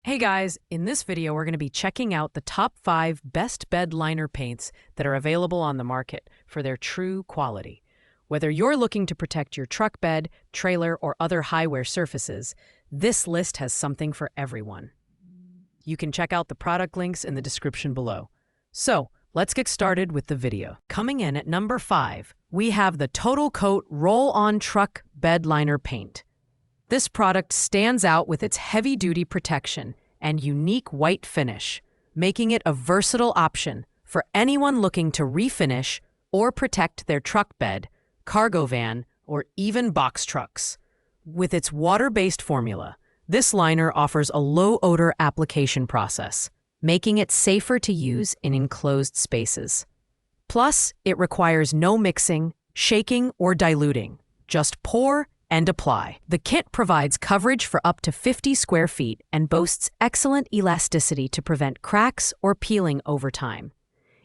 Hey guys, in this video we're going to be checking out the top 5 best bed liner paints that are available on the market for their true quality. Whether you're looking to protect your truck bed, trailer, or other high-wear surfaces, this list has something for everyone. You can check out the product links in the description below. So, let's get started with the video. Coming in at number 5, we have the Total Coat Roll-On Truck Bed Liner Paint. This product stands out with its heavy-duty protection and unique white finish, making it a versatile option for anyone looking to refinish or protect their truck bed, cargo van, or even box trucks. With its water-based formula, this liner offers a low-odor application process, making it safer to use in enclosed spaces. Plus, it requires no mixing, shaking, or diluting. Just pour and apply. The kit provides coverage for up to 50 square feet and boasts excellent elasticity to prevent cracks or peeling over time.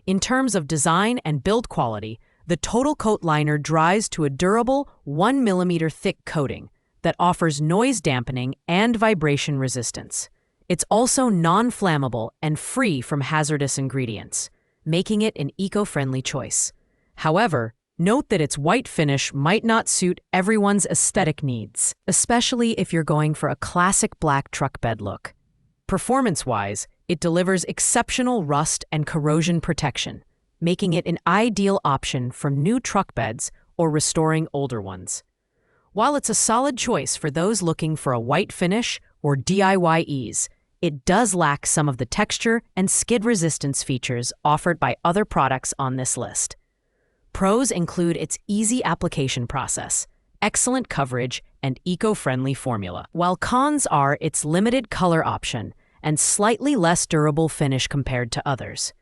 In terms of design and build quality, the Total Coat liner dries to a durable 1 mm thick coating that offers noise dampening and vibration resistance. It's also non-flammable and free from hazardous ingredients, making it an eco-friendly choice. However, note that its white finish might not suit everyone's aesthetic needs, especially if you're going for a classic black truck bed look. Performance-wise, it delivers exceptional rust and corrosion protection, making it an ideal option for new truck beds or restoring older ones. While it's a solid choice for those looking for a white finish or DIY ease, it does lack some of the texture and skid resistance features offered by other products on this list. Pros include its easy application process, excellent coverage, and eco-friendly formula, while cons are its limited color option and slightly less durable finish compared to others.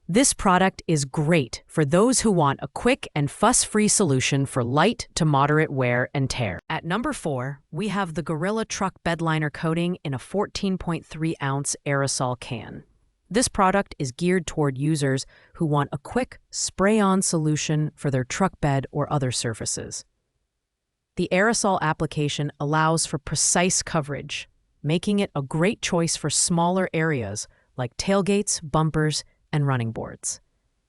This product is great for those who want a quick and fuss-free solution for light to moderate wear and tear. At number 4, we have the Gorilla Truck Bed Liner Coating in a 14.3-ounce aerosol can. This product is geared toward users who want a quick, spray-on solution for their truck bed or other surfaces. The aerosol application allows for precise coverage, making it a great choice for smaller areas like tailgates, bumpers, and running boards.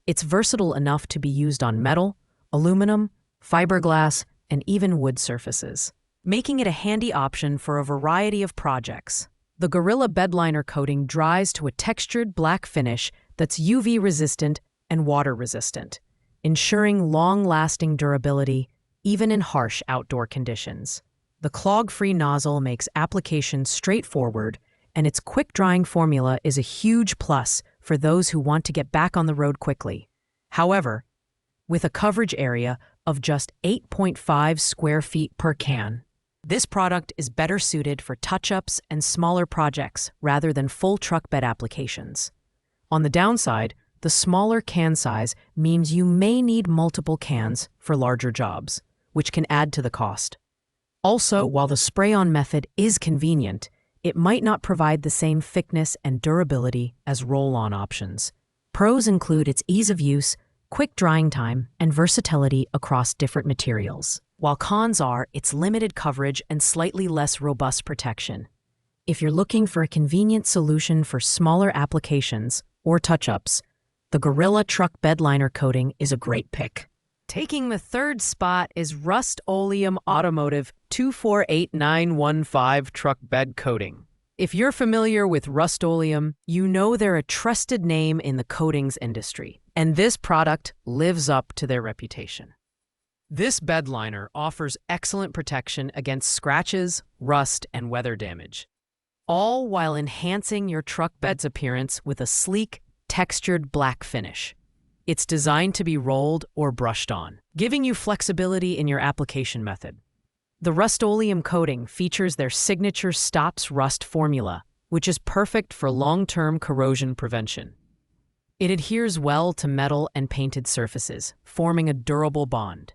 It's versatile enough to be used on metal, aluminum, fiberglass, and even wood surfaces, making it a handy option for a variety of projects. The Gorilla Bed Liner coating dries to a textured black finish that's UV-resistant and water-resistant, ensuring long-lasting durability even in harsh outdoor conditions. The clog-free nozzle makes application straightforward, and its quick-drying formula is a huge plus for those who want to get back on the road quickly. However, with a coverage area of just 8.5 square feet per can, this product is better suited for touch-ups and smaller projects rather than full truck bed applications. On the downside, the smaller can size means you may need multiple cans for larger jobs, which can add to the cost. Also, while the spray-on method is convenient, it might not provide the same thickness and durability as roll-on options. Pros include its ease of use, quick drying time, and versatility across different materials, while cons are its limited coverage and slightly less robust protection. If you're looking for a convenient solution for smaller applications or touch-ups, the Gorilla Truck Bed Liner coating is a great pick. Taking the third spot is Rust-Oleum Automotive 248915 Truck Bed Coating. If you're familiar with Rust-Oleum, you know they're a trusted name in the coatings industry, and this product lives up to their reputation. This bed liner offers excellent protection against scratches, rust, and weather damage, all while enhancing your truck bed's appearance with a sleek, textured black finish. It's designed to be rolled or brushed on, giving you flexibility in your application method. The Rust-Oleum coating features their signature Stops Rust formula, which is perfect for long-term corrosion prevention. It adheres well to metal and painted surfaces, forming a durable bond.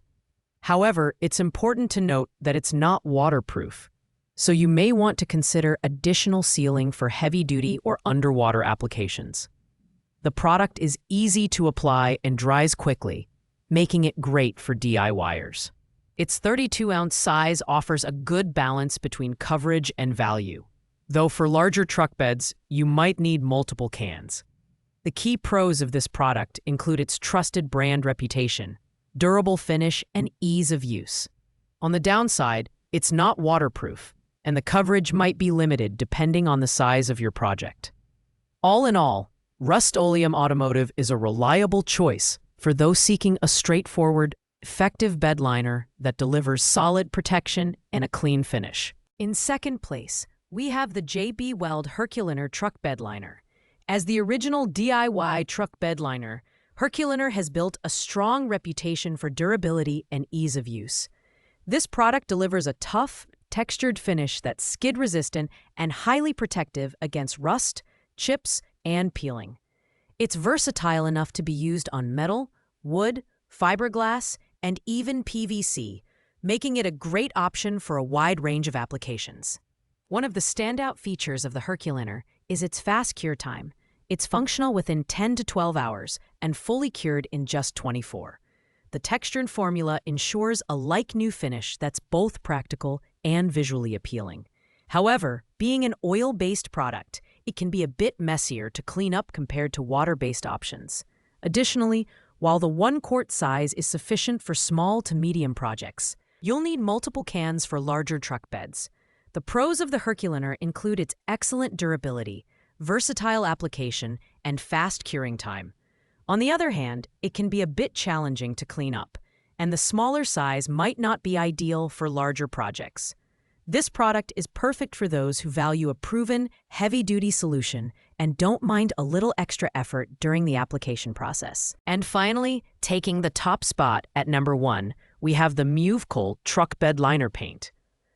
However, it's important to note that it's not waterproof, so you may want to consider additional sealing for heavy-duty or underwater applications. The product is easy to apply and dries quickly, making it great for DIYers. Its 32-ounce size offers a good balance between coverage and value, though for larger truck beds, you might need multiple cans. The key pros of this product include its trusted brand reputation, durable finish, and ease of use. On the downside, it's not waterproof, and the coverage might be limited depending on the size of your project. All in all, Rust-Oleum Automotive is a reliable choice for those seeking a straightforward, effective bed liner that delivers solid protection and a clean finish. In second place, we have the JB Weld Herculiner Truck Bed Liner. As the original DIY truck bed liner, Herculiner has built a strong reputation for durability and ease of use. This product delivers a tough, textured finish that's skid-resistant and highly protective against rust, chips, and peeling. It's versatile enough to be used on metal, wood, fiberglass, and even PVC, making it a great option for a wide range of applications. One of the standout features of the Herculiner is its fast cure time. It's functional within 10 to 12 hours and fully cured in just 24. The texture formula ensures a like-new finish that's both practical and visually appealing. However, being an oil-based product, it can be a bit messier to clean up compared to water-based options. Additionally, while the 1-quart size is sufficient for small to medium projects, you'll need multiple cans for larger truck beds. The pros of the Herculiner include its excellent durability, versatile application, and fast curing time. On the other hand, it can be a bit challenging to clean up, and the smaller size might not be ideal for larger projects. This product is perfect for those who value a proven, heavy-duty solution and don't mind a little extra effort during the application process. And finally, taking the top spot at number 1, we have the Muvcool Truck Bed Liner Paint.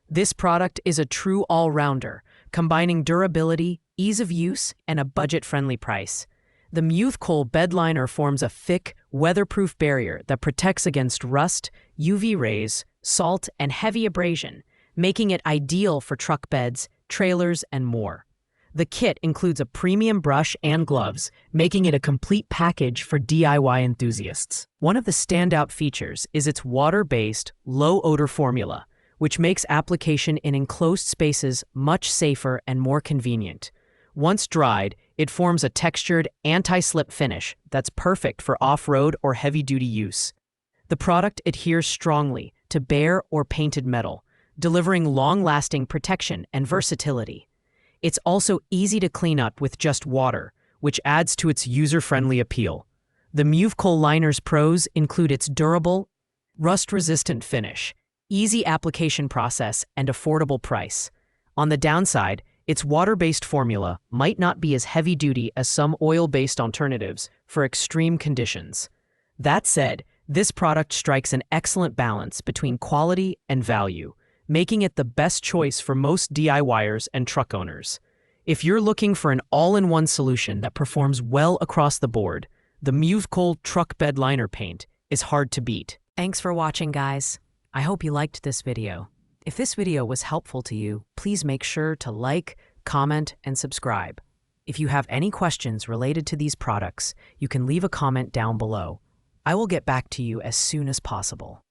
This product is a true all-rounder, combining durability, ease of use, and a budget-friendly price. The Muvcool bed liner forms a thick, weatherproof barrier that protects against rust, UV rays, salt, and heavy abrasion, making it ideal for truck beds, trailers, and more. The kit includes a premium brush and gloves, making it a complete package for DIY enthusiasts. One of the standout features is its water-based, low-odor formula, which makes application in enclosed spaces much safer and more convenient. Once dried, it forms a textured, anti-slip finish that's perfect for off-road or heavy-duty use. The product adheres strongly to bare or painted metal, delivering long-lasting protection and versatility. It's also easy to clean up with just water, which adds to its user-friendly appeal. The Muvcool liner's pros include its durable, rust-resistant finish, easy application process, and affordable price. On the downside, its water-based formula might not be as heavy-duty as some oil-based alternatives for extreme conditions. That said, this product strikes an excellent balance between quality and value, making it the best choice for most DIYers and truck owners. If you're looking for an all-in-one solution that performs well across the board, the Muvcool Truck Bed Liner Paint is hard to beat. Thanks for watching, guys. I hope you liked this video. If this video was helpful to you, please make sure to like, comment, and subscribe. If you have any questions related to these products, you can leave a comment down below. I will get back to you as soon as possible.